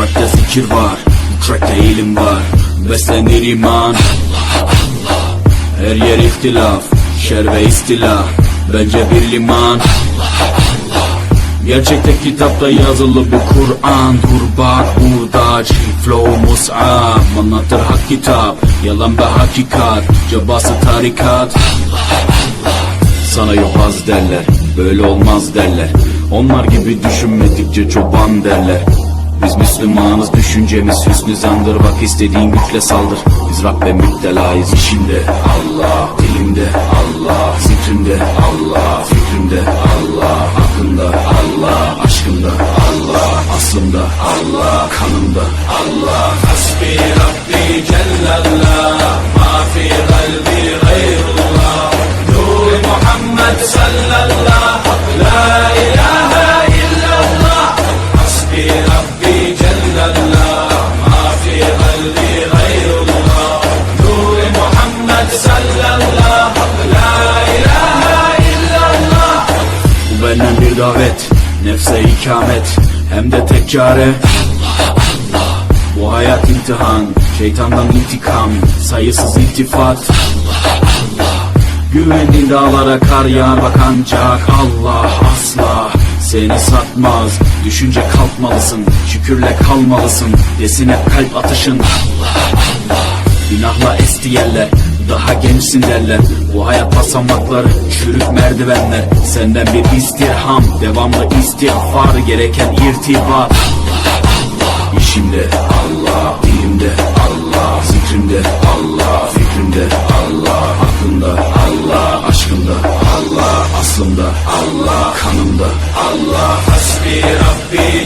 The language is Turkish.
rapte zikir var, bu trackte ilim var. Beslenir iman, her yer ihtilaf, şer ve istila, bence bir liman. Gerçekte kitapta yazılı bu Kur'an. Dur bak burada flow mus'ab, anlatır hak kitap, yalan ve hakikat, cabası tarikat. Sana yobaz derler, böyle olmaz derler. Onlar gibi düşünmedikçe çoban derler. Biz Müslümanız, düşüncemiz hüsnü zandır. Bak istediğin güçle saldır. Biz Rabbe müptelayız. İşimde Allah, dilimde Allah, zikrimde Allah, fikrimde Allah, hakkında Allah, aşkımda Allah, aslımda Allah, kanımda Allah. Hasbi Rabbi Cellallah, ma fi kalbi gayrullah. Nur Muhammed sallallahu, la ilahe illallah. Hasbi Rabbi Cellallah, ma fi kalbi gayrullah. Nur Muhammed sallallahu, la ilahe illallah. Bu benden bir davet, nefse ikamet, hem de tek çare Allah Allah. Bu hayat imtihan, şeytandan intikam, sayısız iltifat Allah Allah. Güvendiğin dağlara kar yağar bak ancak Allah asla seni satmaz. Düşünce kalkmalısın, şükürle kalmalısın, desin hep kalp atışın Allah Allah. Günahla esti yerler, daha gençsin derler. Bu hayat basamakları, çürük merdivenler. Senden bir istirham, devamlı istiğfar, gereken irtibat Allah Allah. İşimde Allah, dilimde Allah, zikrimde Allah, fikrimde Allah, hakkında Allah, aşkımda Allah, aslımda Allah, kanımda Allah. Hasbi Rabbi